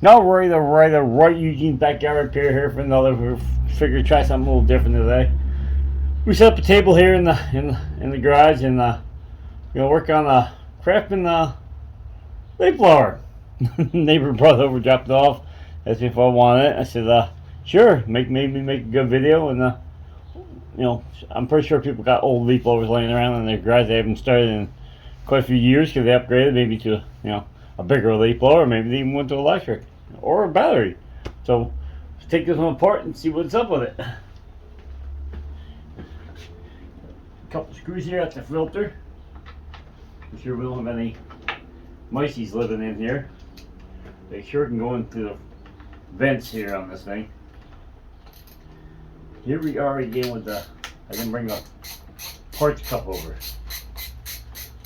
Now we're ready to write a right Eugene backyard repair here for another. We figured try something a little different today. We set up a table here in the garage and we're gonna work on a Craftsman leaf blower. Neighbor brought it over, dropped it off. Asked me if I wanted it. I said, sure. Maybe make a good video. And I'm pretty sure people got old leaf blowers laying around in their garage. They haven't started in quite a few years because they upgraded maybe to a bigger leaf blower. Maybe they even went to electric or a battery. So let's take this one apart and see what's up with it. A couple screws here at the filter. I'm sure we don't have any miceys living in here. They sure can go into the vents here on this thing. Here we are again with I didn't bring a parts cup over.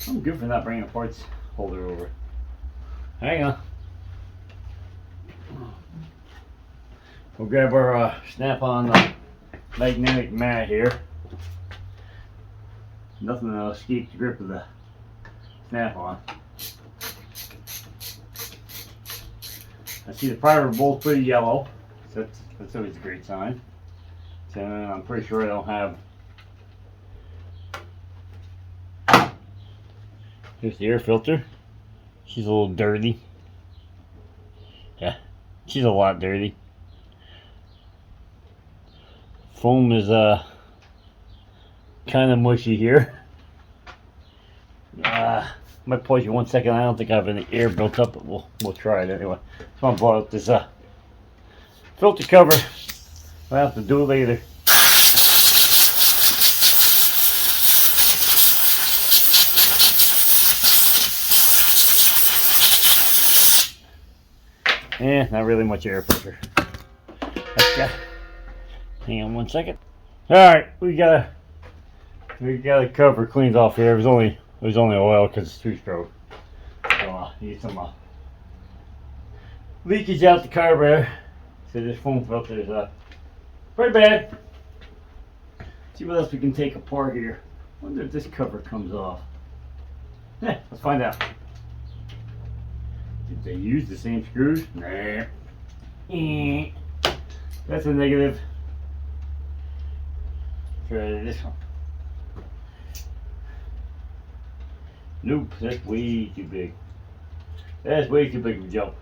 I'm good for not bringing a parts holder over. Hang on. We'll grab our snap-on magnetic mat here. Nothing to escape the grip of the snap-on. I see the primer bolt's pretty yellow, so that's always a great sign. So I'm pretty sure I don't have. Here's the air filter. She's a little dirty. Yeah, she's a lot dirty. Foam is kind of mushy here. Might pause you 1 second. I don't think I have any air built up, but we'll try it anyway. So I'm blow out this filter cover. I'll have to do it later. Not really much air pressure. Hang on 1 second. All right, we got a cover cleaned off here. It was only oil because it's 2-stroke. So need some leakage out the carburetor. So this foam filter is pretty bad. See what else we can take apart here. Wonder if this cover comes off. Let's find out. Did they use the same screws? Nah. That's a negative. Try this one. Nope, that's way too big. That's way too big of a jump.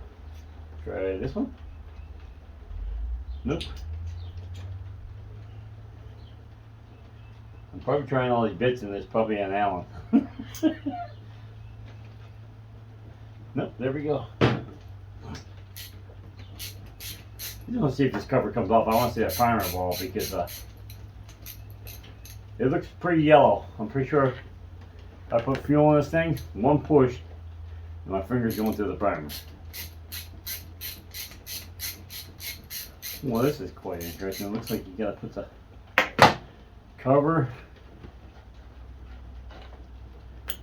Try this one. Nope. I'm probably trying all these bits and there's probably an Allen. Nope, there we go. I just want to see if this cover comes off. I want to see that primer ball because it looks pretty yellow. I'm pretty sure if I put fuel in this thing, one push, and my finger's going through the primer. Well, this is quite interesting. It looks like you gotta put the cover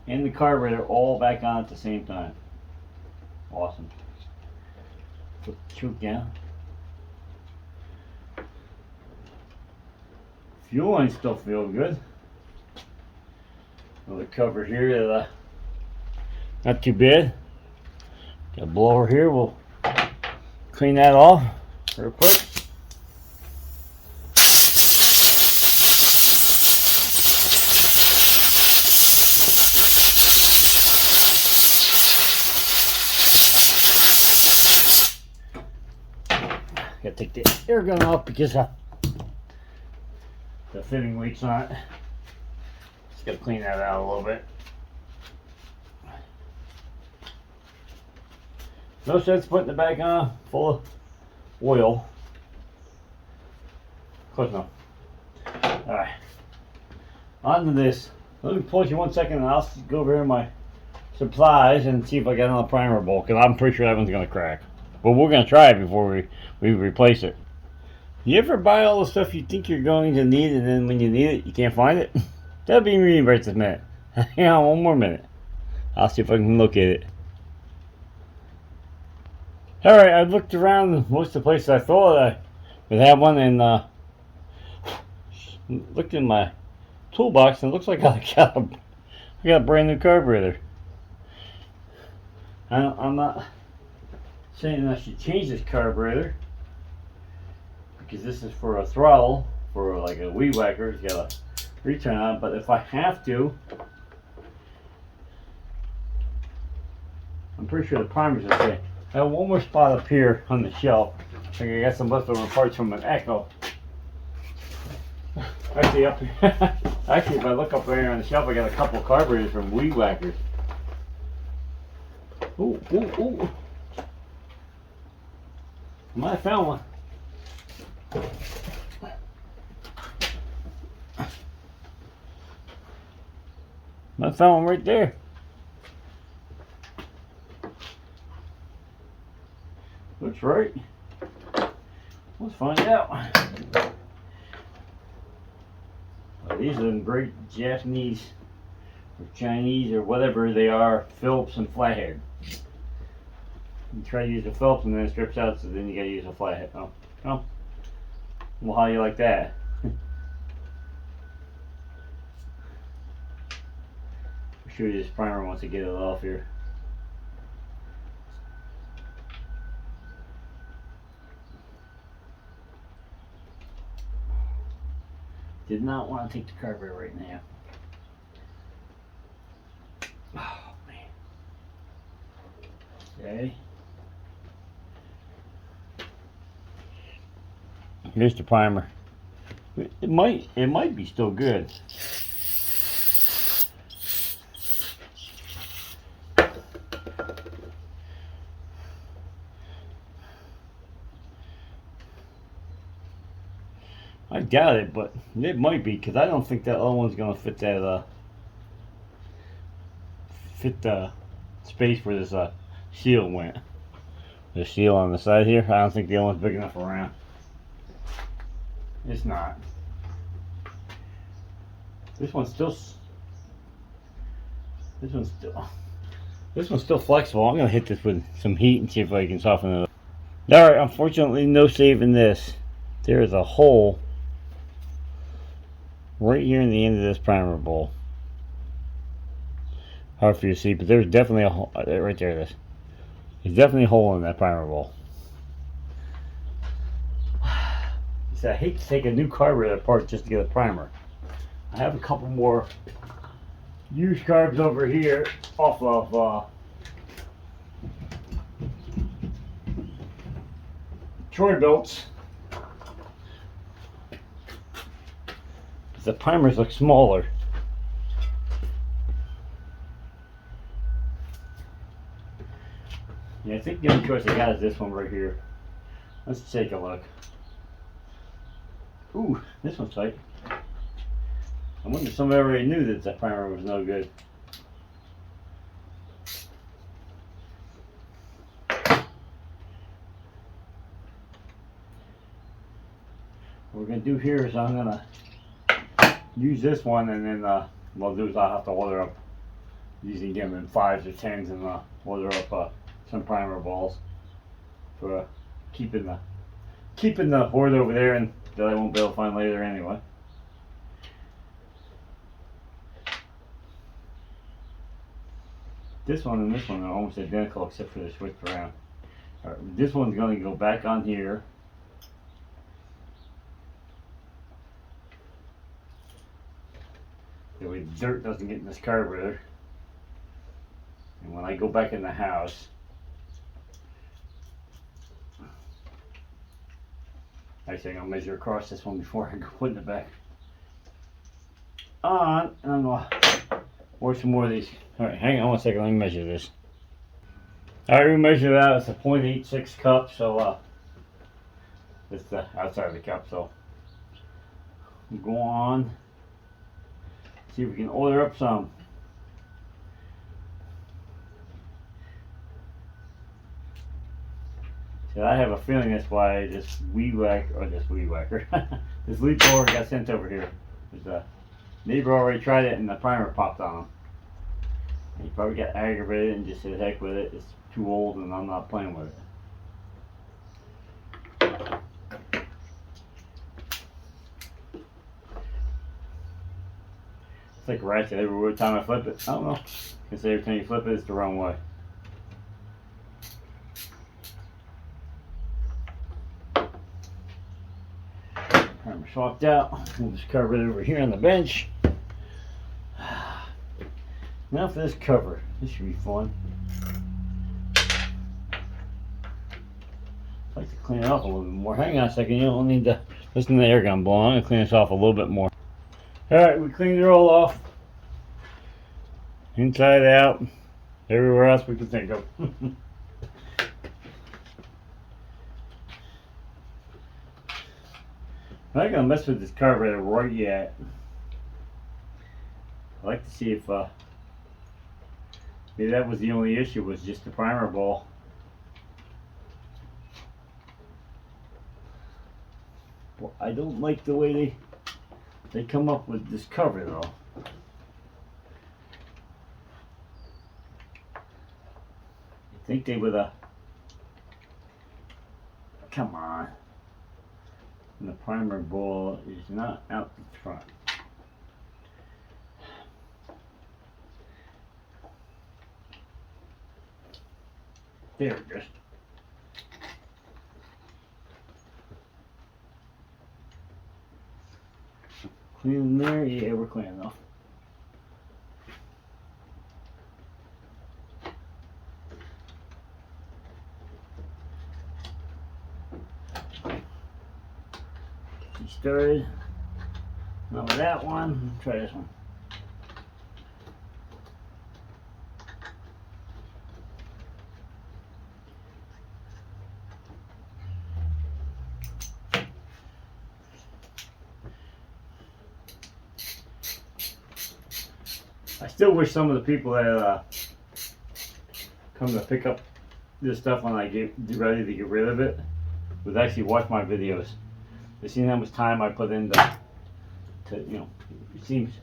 and the carburetor all back on at the same time. Awesome. Put the choke down. Fuel line still feels good. Another cover here, not too bad. Got a blower here. We'll clean that off real quick. Gotta take the air gun off because the fitting weight's on it. Just gotta clean that out a little bit. No sense putting it back on full of oil. Of course no. Alright. On to this. Let me pause you 1 second and I'll go over here my supplies and see if I got another primer bolt because I'm pretty sure that one's gonna crack. But we're gonna try it before we replace it. You ever buy all the stuff you think you're going to need and then when you need it you can't find it? That'll be me right this minute. Hang on 1 more minute. I'll see if I can locate it. Alright, I looked around most of the places I thought I would have one and looked in my toolbox and it looks like I got a brand new carburetor. I'm not saying I should change this carburetor because this is for a throttle for like a weed whacker. It's got a return on it, but if I have to, I'm pretty sure the primer's the same. I have one more spot up here on the shelf. I think I got some leftover parts from an Echo. Actually, up here, actually, if I look up there on the shelf, I got a couple carburetors from weed whackers. Ooh, ooh, ooh. I might have found one. I found one right there. Looks right. Let's find out. Well, these are them great Japanese or Chinese or whatever they are, Phillips and flathead. You try to use a Phillips and then it strips out, so then you gotta use a flathead. Oh, oh. Well, how do you like that? I'm sure this primer wants to get it off here. Did not want to take the carburetor right now. Oh man. Okay. Here's the primer. It might be still good. I doubt it, but it might be because I don't think that other one's gonna fit that fit the space where this seal went. The seal on the side here. I don't think the other one's big enough around. It's not. This one's still flexible. I'm gonna hit this with some heat and see if I can soften it up. Alright, unfortunately no saving this. There is a hole right here in the end of this primer bowl. Hard for you to see, but there's definitely a hole right there. It is. There's definitely a hole in that primer bowl. So I hate to take a new carburetor apart just to get a primer. I have a couple more used carbs over here off of Troy-Bilts. The primers look smaller. Yeah, I think the only choice I got is this one right here. Let's take a look. Ooh, this one's tight. I wonder if somebody already knew that the primer was no good. What we're going to do here is I'm going to use this one, and then what I'll do is I'll have to order up, using them in 5s or 10s, and order up some primer balls for keeping the hoard over there, and that I won't be able to find later anyway. This one and this one are almost identical except for the switch around. Right, this one's going to go back on here. That way dirt doesn't get in this carburetor. And when I go back in the house, actually I'm going to measure across this one before I go put it back on. And I'm going to order some more of these. Alright, hang on one second, let me measure this. Alright, we measured that. It's a 0.86 cup, so it's the outside of the cup, so we'll go on, see if we can order up some. So I have a feeling that's why this weed whacker, this leaf blower got sent over here. There's a neighbor already tried it and the primer popped on him. He probably got aggravated and just said heck with it, it's too old and I'm not playing with it. It's like ratchet every time I flip it. I don't know. Because every time you flip it, it's the wrong way. Primer swapped out. We'll just cover it over here on the bench. Now for this cover. This should be fun. I'd like to clean it off a little bit more. Hang on a second, you don't need to listen to the air gun blowing. I'm going to clean this off a little bit more. Alright, we cleaned it all off. Inside out. Everywhere else we can think of. I'm not going to mess with this carburetor right yet. I'd like to see if maybe that was the only issue, was just the primer ball. Well, I don't like the way they come up with this cover though. I think they would come on. And the primer ball is not out the front. There it goes. Clean there? Yeah, we're clean enough. Started. Not with that one. Try this one. I still wish some of the people that come to pick up this stuff when I get ready to get rid of it would actually watch my videos. They see how much time I put into, you know, it seems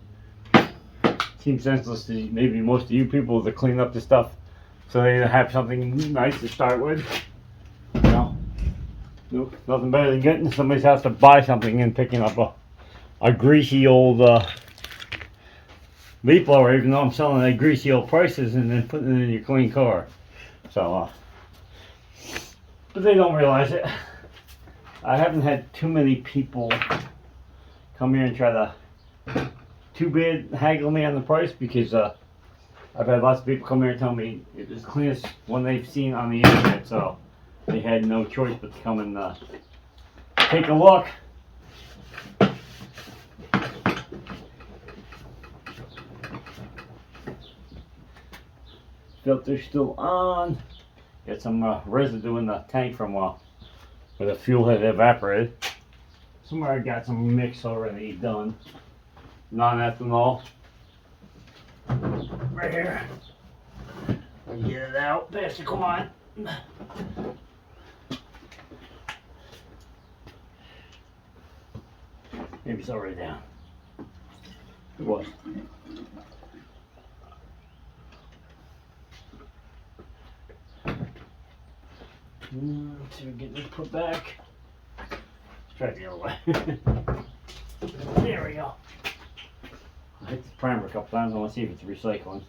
senseless to maybe most of you people to clean up the stuff so they have something nice to start with. You know, nope, nothing better than getting somebody's house to buy something and picking up a greasy old leaf blower, even though I'm selling at greasy old prices, and then putting it in your clean car. So, but they don't realize it. I haven't had too many people come here and try to too bad haggle me on the price, because I've had lots of people come here and tell me it was the cleanest one they've seen on the internet, so they had no choice but to come and take a look. Filter's still on. Got some residue in the tank from where the fuel had evaporated. Somewhere I got some mix already done. Non-ethanol. Right here. Get it out. Pastor, come on. Maybe it's already down. It was. Let's see if we get this put back. Let's try it the other way. There we go. I hit the primer a couple times. I want to see if it's recycling.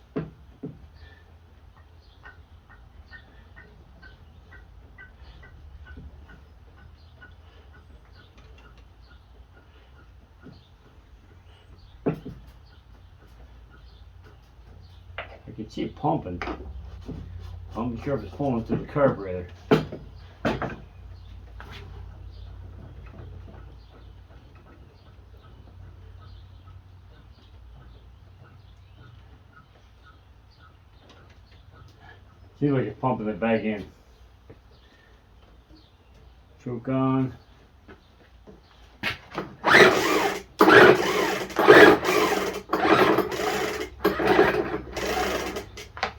I can see it pumping. I'm not sure if it's pulling through the carburetor. Seems like it's pumping it back in. Choke on.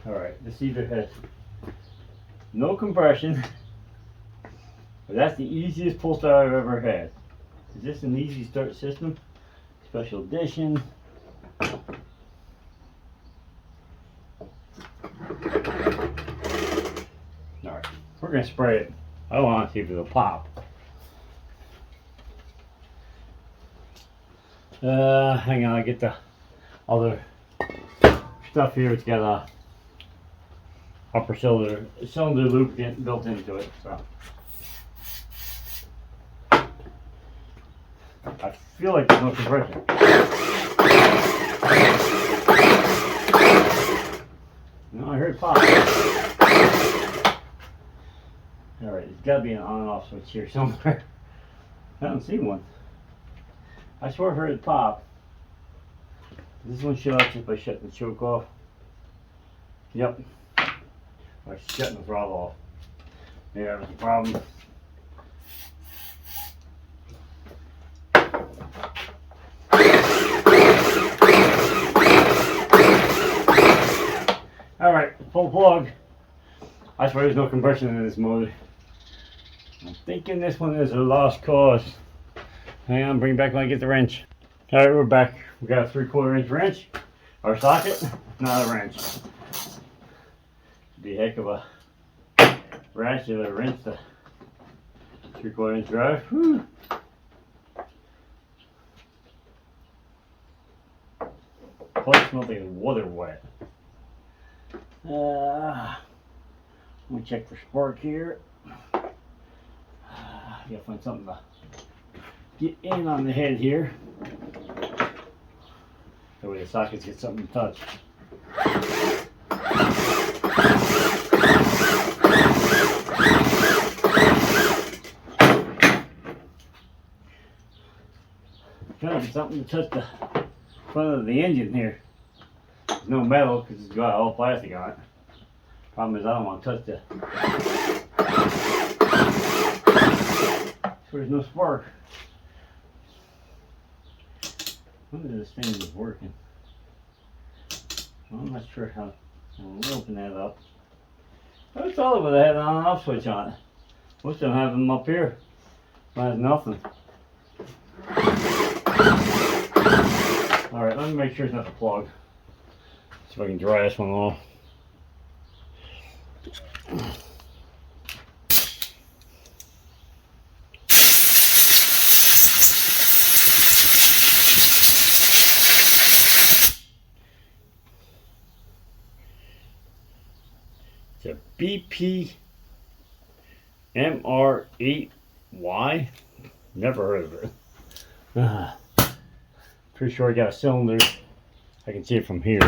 Alright, this either has no compression, but that's the easiest pull start I've ever had. Is this an easy start system? Special edition. Alright, we're going to spray it. I want to see if it'll pop. Hang on, I get the other stuff here. It's got a upper cylinder lubricant built into it. So I feel like there's no compression. No, I heard pop. Alright, there's gotta be an on and off switch here somewhere. I don't see one. I swear I heard it pop. This one shut off just by shutting the choke off. Yep. By shutting the throttle off. Maybe that was the problem. Alright, full plug. I swear there's no compression in this motor. I'm thinking this one is a lost cause. Hang on, bring it back when I get the wrench. Alright, we're back. We got a 3/4 inch wrench. Or socket, not a wrench. Be a heck of a ratchet or wrench to 3/4 inch drive. Whew. Plug smells like water wet. Let me check for spark here. Gotta find something to get in on the head here. That way the sockets get something to touch. Trying to get something to touch the front of the engine here. There's no metal because it's got all plastic on it. Problem is I don't want to touch the. So there's no spark. Wonder if this thing is working. Well, I'm not sure how. We'll open that up. I thought it would have had an on and off switch on it. Most of them have them up here. Mine has nothing. Alright, let me make sure it's not the plug. See if I can dry this one off. It's a BP MR8Y. Never heard of it. Pretty sure I got a cylinder. I can see it from here.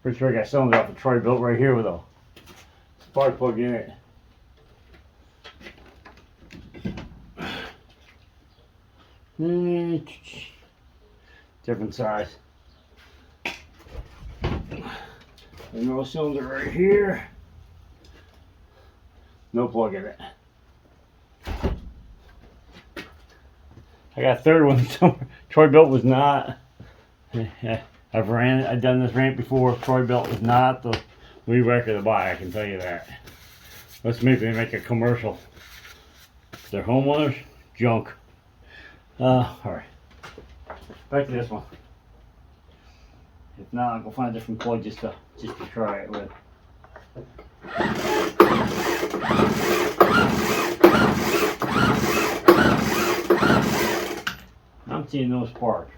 Pretty sure I got a cylinder off of Troy built right here with a spark plug in it. Different size. Another cylinder right here. No plug in it. I got a third one somewhere. Troy built was not. I've done this rant before. Troy built was not the lead record to buy. I can tell you that. Let's maybe make a commercial. They're homeowners, junk. All right. Back to this one. If not, I'll go find a different plug just to try it with. I'm seeing no spark.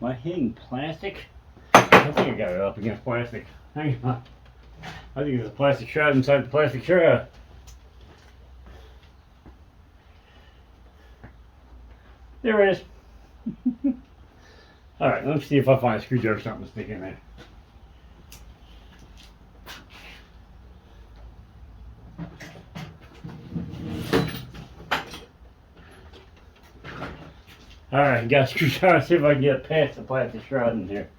Am I hitting plastic? I think I got it up against plastic. Hang on. I think there's a plastic shroud inside the plastic shroud. There it is. Alright, let's see if I find a screwdriver or something to stick in there. Alright, got a screwdriver. See if I can get past the plastic shroud in here.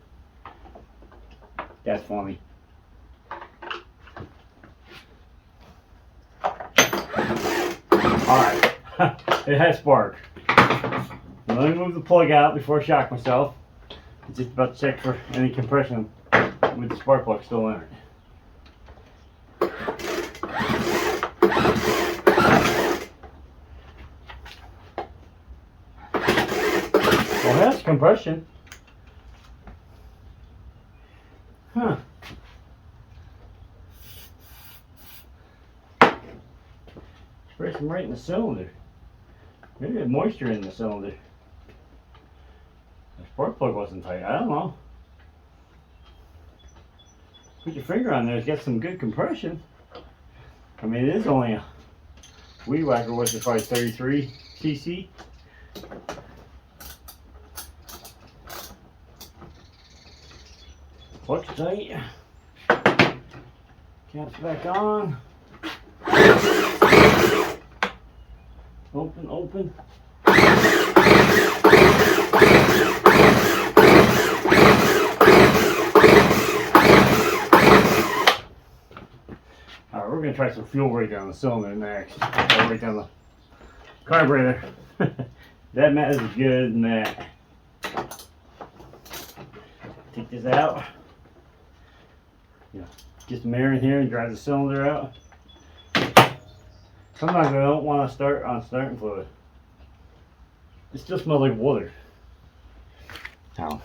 That's funny. Alright, it has spark. Now let me move the plug out before I shock myself. I'm just about to check for any compression with the spark plug still in it. Well, that's compression. Huh. Spray some right in the cylinder. Maybe there's moisture in the cylinder. The spark plug wasn't tight. I don't know. Put your finger on there, it's got some good compression. I mean, it is only a weed whacker was probably 33 cc. Clutch tight. Caps back on. Open, open. Alright, we're going to try some fuel right down the cylinder next. Right down the carburetor. That mat is a good mat. Take this out. Get some air in here and dry the cylinder out. Sometimes I don't want to start on starting fluid. It still smells like water. Now,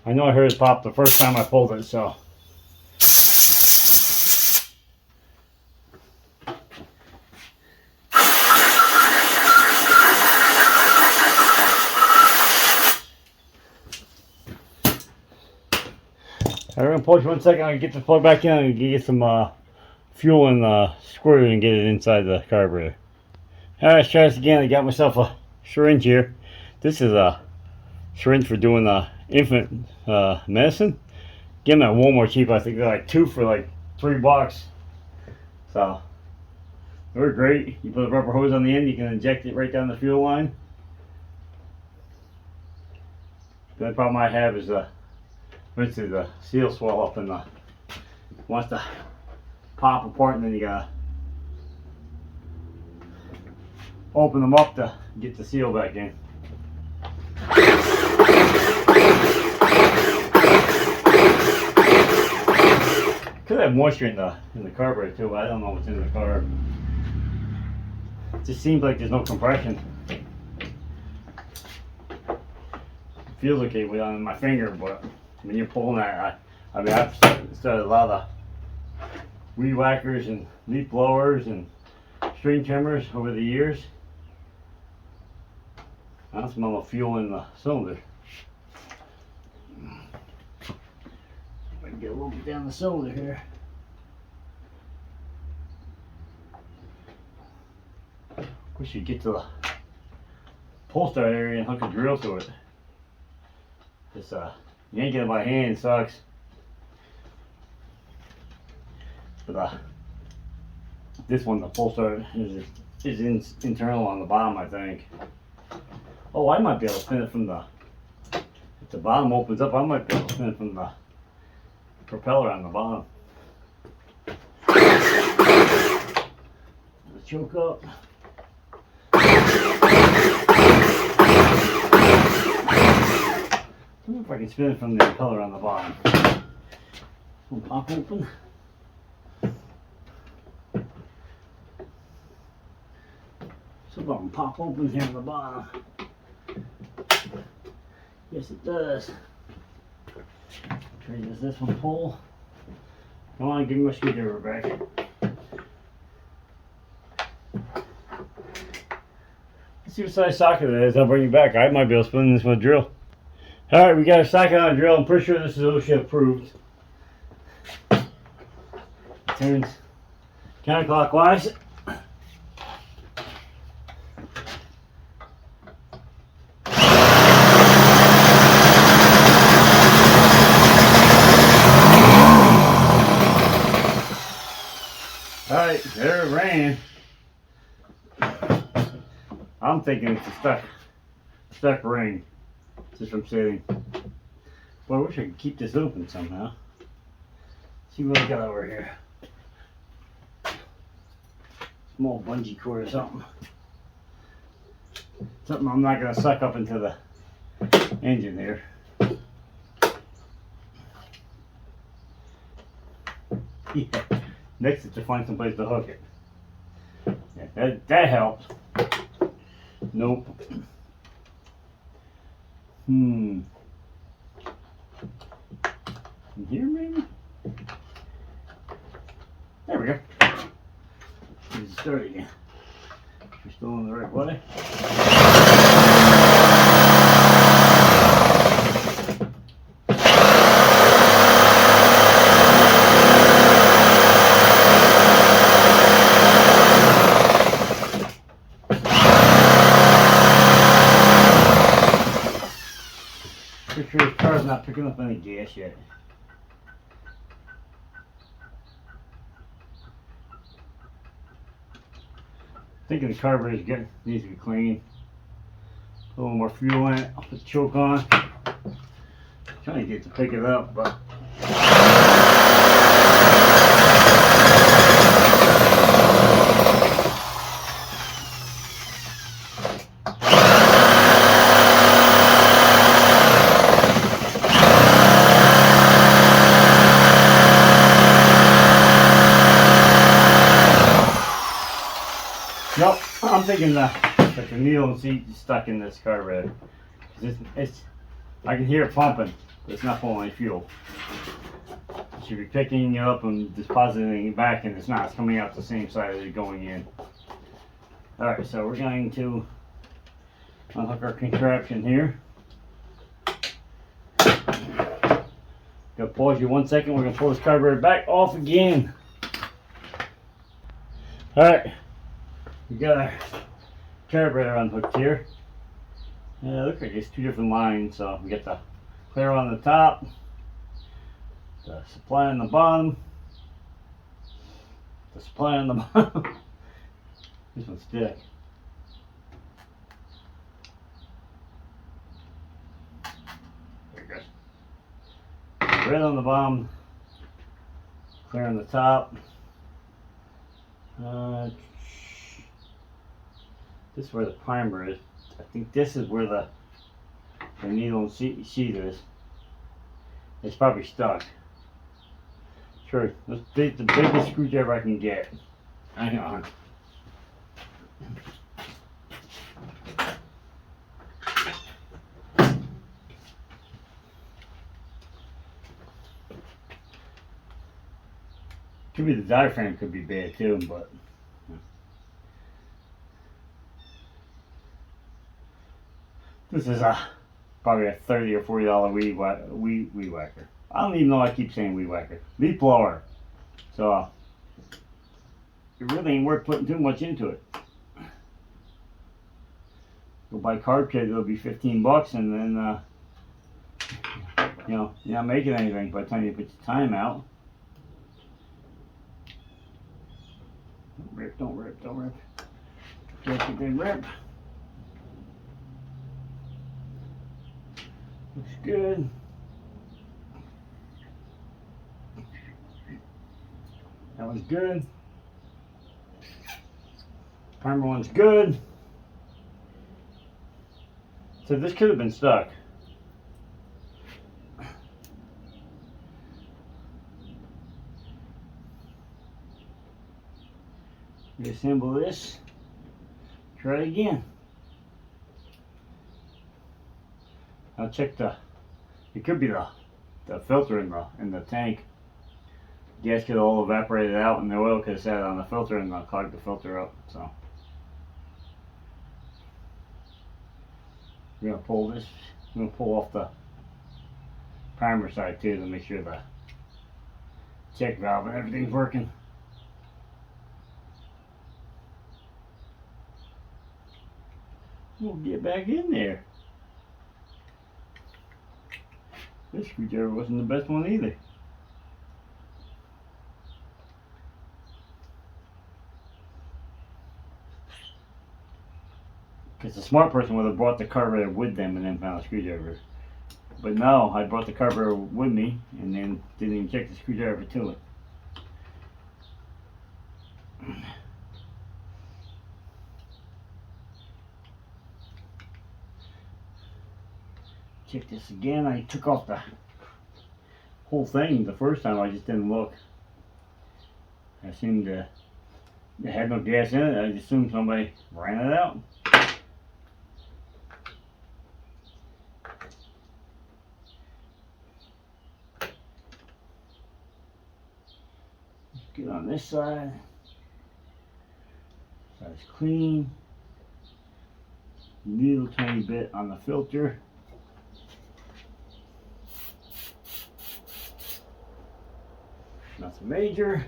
I know I heard it pop the first time I pulled it, so. Alright, we're going to pause 1 second. I'm going to get the plug back in and get some fuel and squirt it and get it inside the carburetor. Alright, let's try this again. I got myself a syringe here. This is a syringe for doing infant medicine. Get them at Walmart cheap. I think they're like 2 for like $3. So, they're great. You put a rubber hose on the end, you can inject it right down the fuel line. The only problem I have is the seal swell up and wants to pop apart, and then you gotta open them up to get the seal back in. Could have moisture in the carburetor too, but I don't know what's in the car. It just seems like there's no compression. It feels okay on my finger, but when you're pulling that, I mean, I've started a lot of weed whackers and leaf blowers and string trimmers over the years. I don't smell the fuel in the cylinder. I can get a little bit down the cylinder here. Wish you'd get to the pull start area and hook a drill to it. This you ain't getting it by hand, it sucks. But this one, the pull start is internal on the bottom, I think. Oh, I might be able to spin it from if the bottom opens up, I might be able to spin it from the propeller on the bottom. Let's choke up. I wonder if I can spin it from the propeller on the bottom. We'll pop open. Some of them pop open here on the bottom. Yes, it does. Does this one pull? I want to give my screwdriver back. Let's see what size socket it is. I'll bring you back. I might be able to spin this with a drill. Alright, we got a socket on a drill. I'm pretty sure this is OSHA approved. Turns counterclockwise. Alright, there it ran. I'm thinking it's a stuck ring. Just from sitting. Boy, I wish I could keep this open somehow. See what I got over here. Small bungee cord or something. Something I'm not going to suck up into the engine here. Yeah. Next is to find some place to hook it. Yeah, that helps. Nope. In here maybe? There we go. Let's start again. We're still in the right way. picking up any gas yet. Thinking the carburetor needs to be clean. A little more fuel in it. I'll put the choke on. Trying to get to pick it up, but nope. I'm thinking that the needle and seat is stuck in this carburetor. I can hear it pumping, but it's not pulling any fuel. It should be picking it up and depositing it back, and it's not. It's coming out the same side as it's going in. Alright, so we're going to unhook our contraption here. Gonna pause you 1 second. We're gonna pull this carburetor back off again. Alright, we got our carburetor unhooked here. It looks like it's two different lines, so we get the clear on the top, the supply on the bottom, the supply on the bottom. This one's thick. There it goes. Red on the bottom, clear on the top. This is where the primer is. I think this is where the needle and sheet is. It's probably stuck. Sure, let's take the biggest screwdriver I can get. Hang on. Could be the diaphragm could be bad too, but this is probably a $30 or $40 weed whacker. I don't even know why I keep saying weed whacker. Leaf blower. So it really ain't worth putting too much into it. Go buy carb kit, it'll be 15 bucks, and then you know, you're not making anything by the time you put your time out. Don't rip, don't rip, don't rip. Can't get them rip. Looks good. That one's good. Primer one's good. So this could have been stuck. Reassemble this. Try it again. I'll check it could be the filter in the tank. Gas could all evaporated out and the oil could have sat on the filter and clogged the filter up. So we're gonna pull this. I'm gonna pull off the primer side too to make sure the check valve and everything's working. We'll get back in there. This screwdriver wasn't the best one either. Because the smart person would have brought the carburetor with them and then found a screwdriver. But no, I brought the carburetor with me and then didn't even check the screwdriver to it. Check this again. I took off the whole thing the first time. I just didn't look. I assumed it had no gas in it. I just assumed somebody ran it out. Let's get on this side. Side's clean. Little tiny bit on the filter. Nothing major.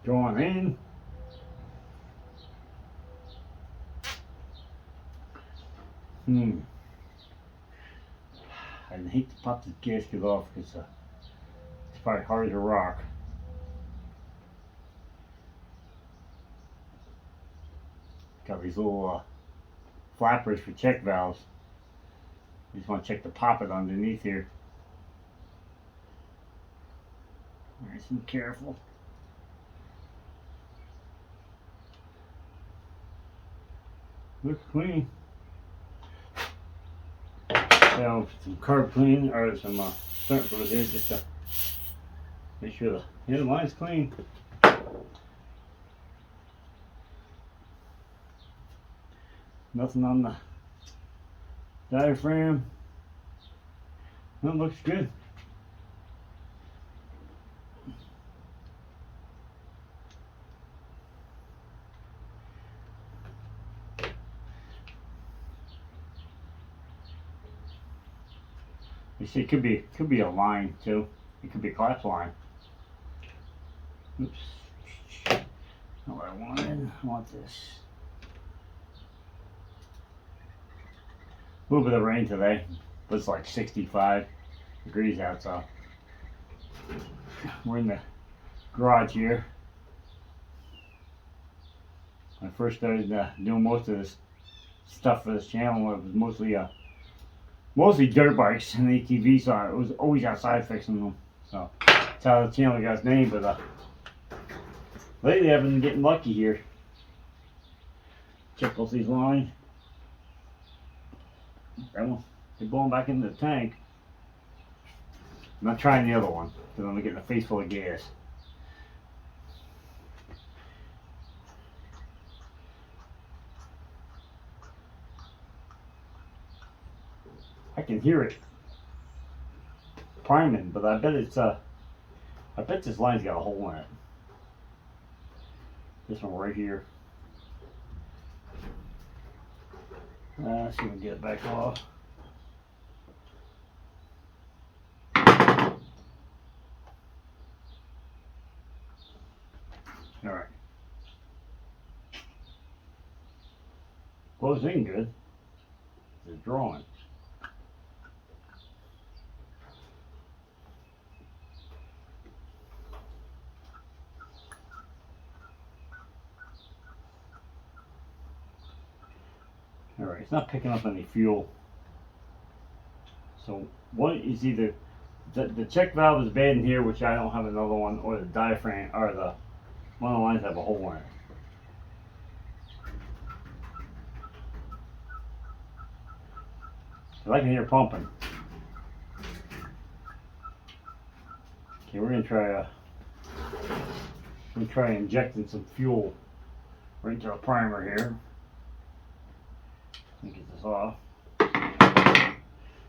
Go on in. I hate to pop this gasket off because it's probably hard as a rock. Got these little flappers for check valves. You just want to check the poppet underneath here. Nice and careful. Looks clean. Now some carb clean or some starting fluid here just to make sure the line's clean. Nothing on the diaphragm. That looks good. You see, it could be a line too. It could be a collapse line. Oops. Not what I wanted. I want this. A little bit of rain today, but it's like 65 degrees out, so we're in the garage here. When I first started doing most of this stuff for this channel, it was mostly dirt bikes and ATVs, so I was always outside fixing them. So that's how the channel got its name, but lately I've been getting lucky here. Check both these lines. That one, they're blowing back into the tank. I'm not trying the other one because I'm getting a face full of gas. I can hear it priming, but I bet this line's got a hole in it. This one right here. Let's see if we can get it back off. Alright. Close in good. It's drawing. Alright, it's not picking up any fuel. So what is either the check valve is bad in here, which I don't have another one, or the diaphragm or one of the lines have a hole in it. So I can hear pumping. Okay, we're gonna try injecting some fuel right into our primer here. Let me get this off.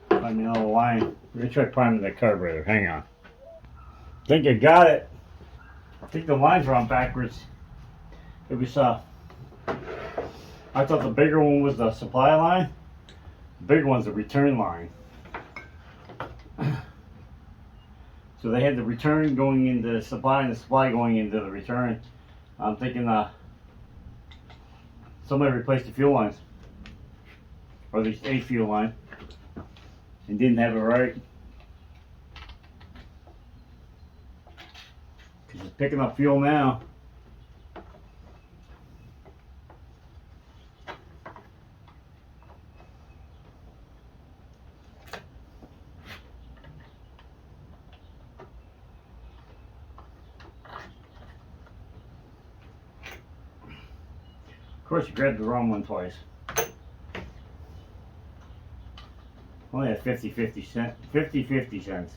Find me another line. We're gonna try priming the carburetor. Hang on. I think I got it. I think the lines are on backwards. It was I thought the bigger one was the supply line. The bigger one's the return line. So they had the return going into the supply and the supply going into the return. I'm thinking somebody replaced the fuel lines. Or at least a fuel line, and didn't have it right. Because it's picking up fuel now. Of course, you grabbed the wrong one twice. Only a 50-50 cents. 50-50 cents.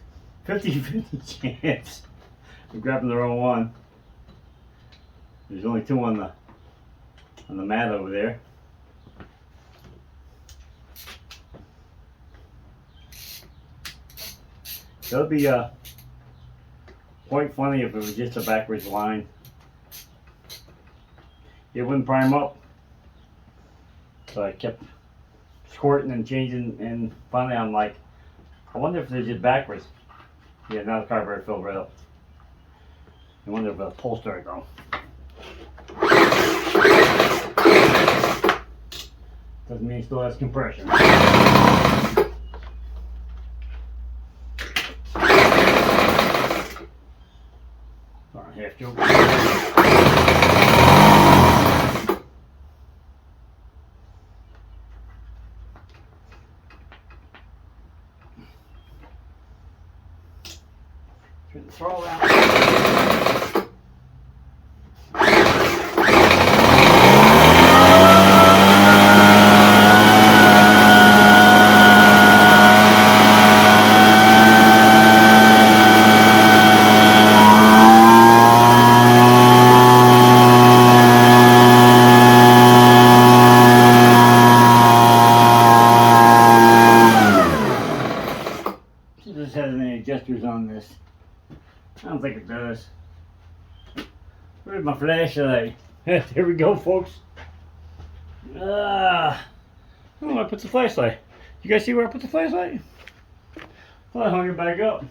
50-50 chance of grabbing the wrong one. There's only two on the mat over there. That would be quite funny if it was just a backwards line. It wouldn't prime up. So I kept squirting and changing, and finally I'm like, I wonder if they're just backwards. Yeah, now the carburetor filled right up. I wonder if the pull started going. Doesn't mean it still has compression. Half joke. Turn the throttle out. See if this has any adjusters on this. I don't think it does. Where's my flashlight? Here we go, folks. Oh, I put the flashlight. You guys see where I put the flashlight? Well, I hung it back up.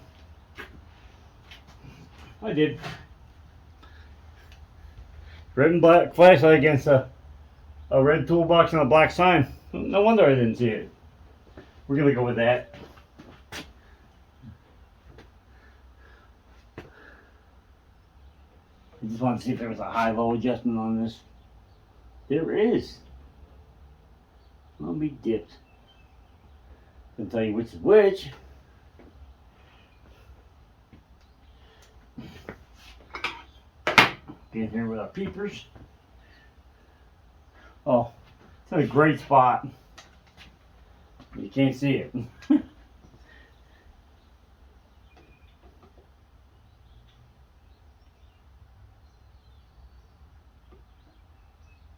I did. Red and black flashlight against a red toolbox and a black sign. No wonder I didn't see it. We're gonna go with that. I just wanted to see if there was a high-low adjustment on this. There is. I'll be dipped. I'll tell you which is which. Get in here with our peepers. Oh, it's in a great spot. You can't see it.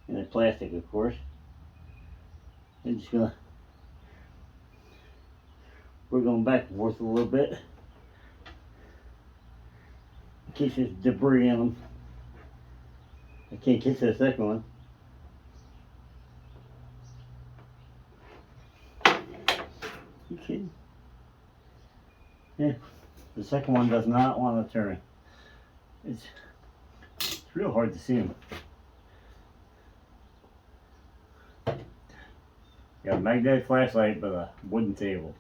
And the plastic, of course. I'm just gonna, we're going back and forth a little bit in case there's debris in them. I can't get to the second one. You kidding? Yeah, the second one does not want to turn. It's real hard to see them. Got a magnetic flashlight but a wooden table.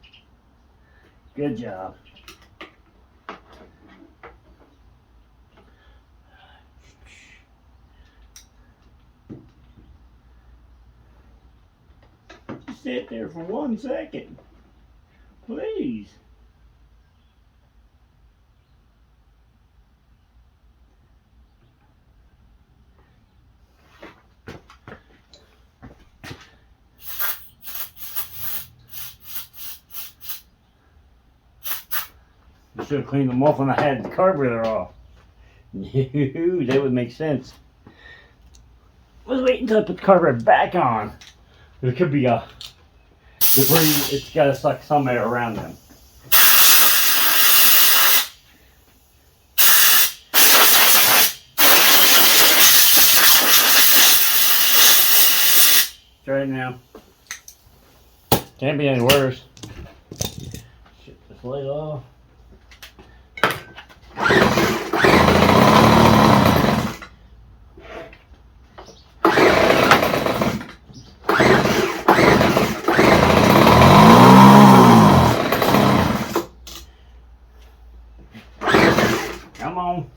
Good job. Just sit there for 1 second. Please. I should have cleaned them off when I had the carburetor off. That would make sense. I was waiting until I put the carburetor back on. There could be a debris, it's got to suck some air around them. Try it now. Can't be any worse. Shut this light off. Come on.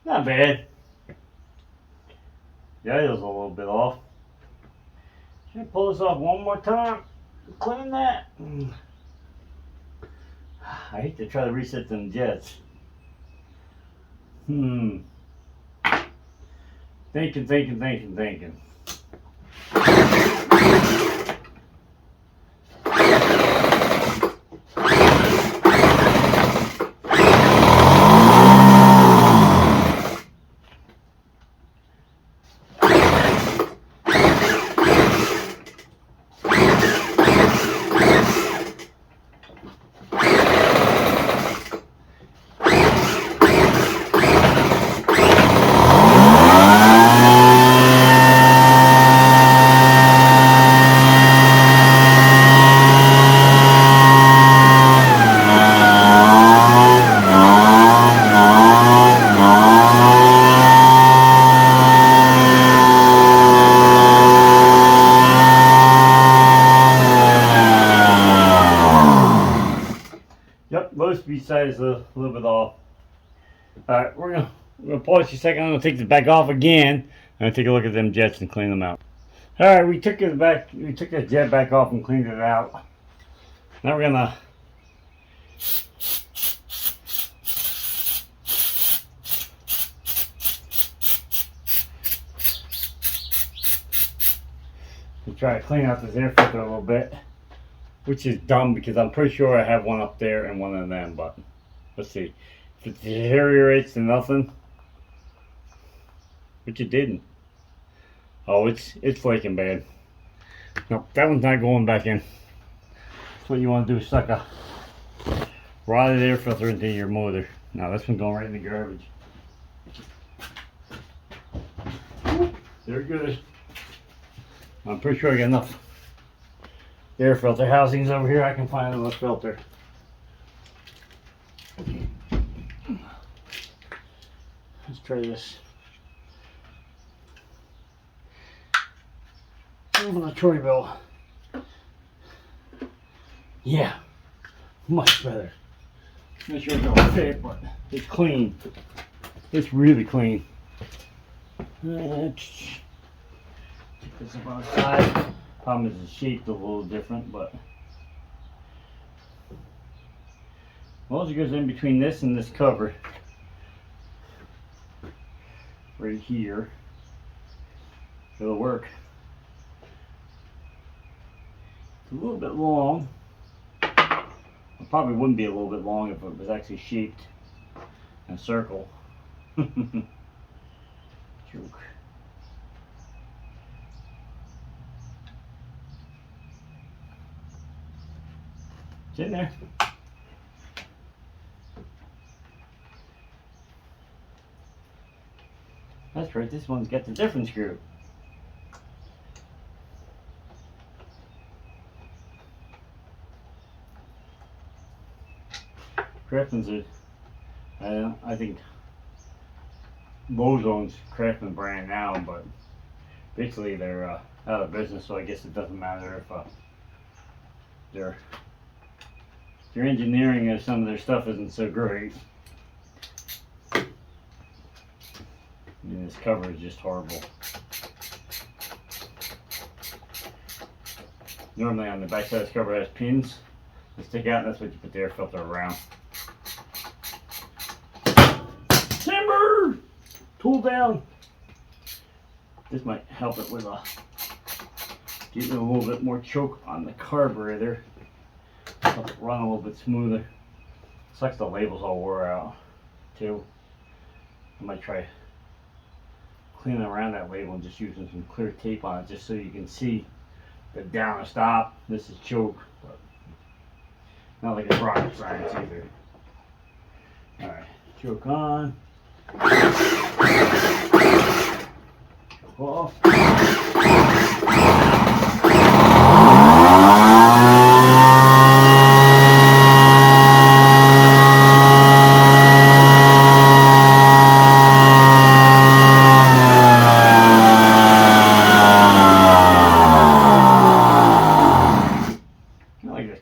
Not bad. The idle's a little bit off. Should I pull this off one more time? Clean that. I hate to try to reset them jets. Thinking. grease side is a little bit off. Alright, we're gonna pause for a second. I'm gonna take this back off again and take a look at them jets and clean them out. Alright, we took the jet back off and cleaned it out. Now we're gonna try to clean out this air filter a little bit, which is dumb because I'm pretty sure I have one up there and one of them, but let's see. If it deteriorates to nothing, which it didn't. Oh, it's flaking bad. Nope, that one's not going back in. That's what you want to do, is suck a rotted air filter into your motor. Now this one's going right in the garbage. They're good. I'm pretty sure I got enough air filter housings over here. I can find another filter. Let's try this. Over the Troy bill. Yeah, much better. Not sure it's gonna fit, but it's clean. It's really clean. Take this up on the side. Problem is the shape's a little different, but well, it goes in between this and this cover right here. It'll work. It's a little bit long. It probably wouldn't be a little bit long if it was actually shaped in a circle. Joke. It's in there. That's right, this one's got the different screw. Craftsman's I think Lowe's owns Craftsman brand now, but basically they're out of business, so I guess it doesn't matter if their engineering of some of their stuff isn't so great. And this cover is just horrible. Normally on the back side of this cover has pins that stick out, and that's what you put the air filter around. Timber! Tool down! This might help it with getting a little bit more choke on the carburetor. Help it run a little bit smoother. Sucks the labels all wore out too. I might try cleaning around that label and just using some clear tape on it just so you can see the down or stop. This is choke, but not like it's rocket science either. Alright, choke on. Choke off.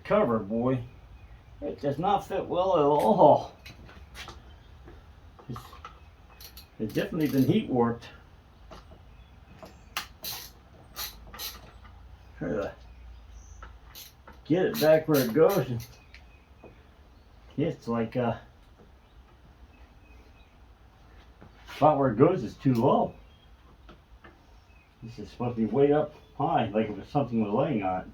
Cover, boy, it does not fit well at all. It's definitely been heat warped. Try to get it back where it goes. It's like spot where it goes is too low. This is supposed to be way up high, like if something was laying on it.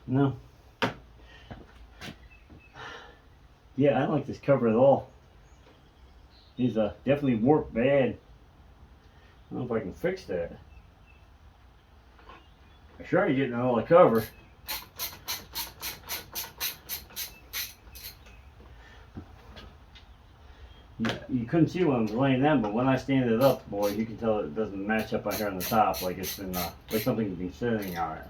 No. Yeah, I don't like this cover at all. He's definitely warped bad. I don't know if I can fix that. I'm sure you're getting all the cover. Yeah, you couldn't see when I was laying down, but when I stand it up, boy, you can tell it doesn't match up out here on the top, like it's been like something's been sitting on it.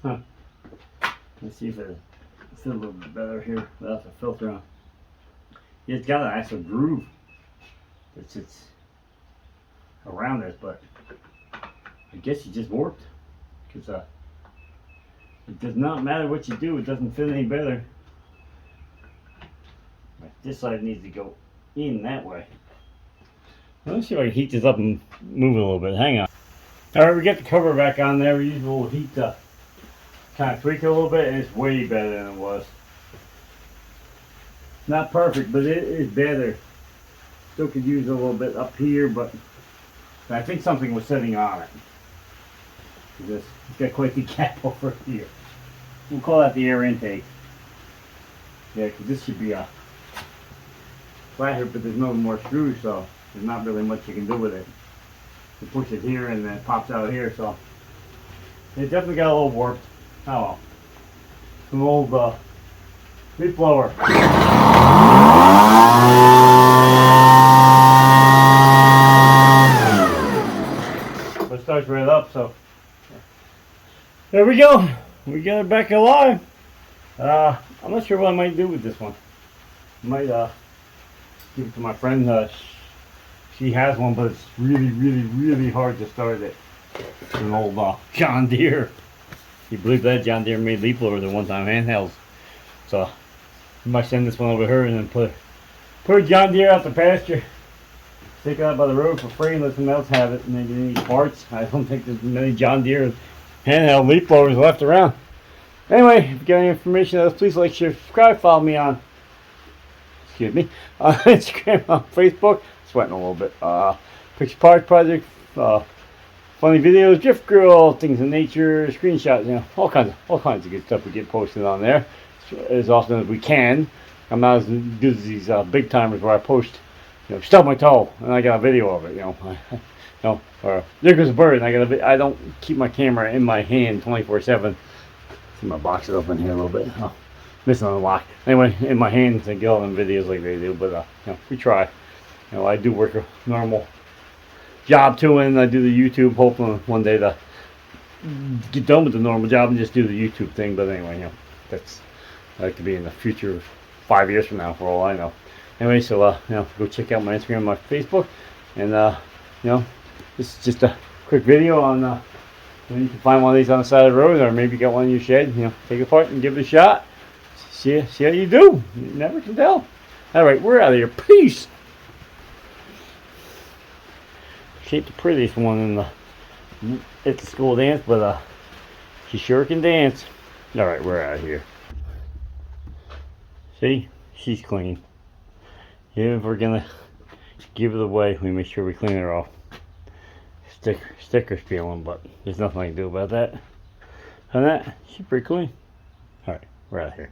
Huh. Let's see if it fits a little bit better here without the filter on. Yeah, it's got an actual groove that sits around this, but I guess it just worked, because it does not matter what you do, it doesn't fit any better. This side needs to go in that way. Let me see if I can heat this up and move it a little bit. Hang on. Alright, we got the cover back on there. We use a little heat to kind of tweak it a little bit, and it's way better than it was. Not perfect, but it is better. Still could use a little bit up here, but I think something was sitting on it. It's got quite the gap over here. We'll call that the air intake. Yeah, because this should be a flathead, but there's no more screws, so there's not really much you can do with it. You push it here and then it pops out here, so it definitely got a little warped. Oh well. Some old leaf blower. It starts right up, so there we go. We got it back alive. I'm not sure what I might do with this one. I might give it to my friend. She has one, but it's really hard to start it. It's an old John Deere. You believe that? John Deere made leaf blowers at one time, handhelds. So I might send this one over to her and then put John Deere out to pasture. Take it out by the road for free and let someone else have it. And maybe they need parts. I don't think there's many John Deere handheld leaf blowers left around. Anyway, if you got any information on this, please like, share, subscribe, follow me on Instagram, on Facebook. Sweating a little bit. Picture Parts Project, funny videos, drift grill, things in nature, screenshots, you know, all kinds of good stuff we get posted on there as often as we can. I'm not as good as these big timers where I post, you know, stub my toe and I got a video of it, you know. Or there goes a bird and I don't keep my camera in my hand 24/7. See my box is open here a little bit. Oh, missing on the lock. Anyway, in my hands and get all them videos like they do, but you know, we try. You know, I do work a normal job too, and I do the YouTube, hoping one day to get done with the normal job and just do the YouTube thing. But anyway, you know, that's I like to be in the future 5 years from now, for all I know. Anyway, so you know, go check out my Instagram and my Facebook, and you know, this is just a quick video on you can find one of these on the side of the road, or maybe you got one in your shed. You know, take it apart and give it a shot. See how you do. You never can tell. All right, we're out of here. Peace. She ain't the prettiest one in at the school dance, but she sure can dance. All right, we're out of here. See, she's clean. If we're gonna give it away, we make sure we clean her off. Sticker's peeling, but there's nothing I can do about that. And that, she's pretty clean. All right, we're out of here.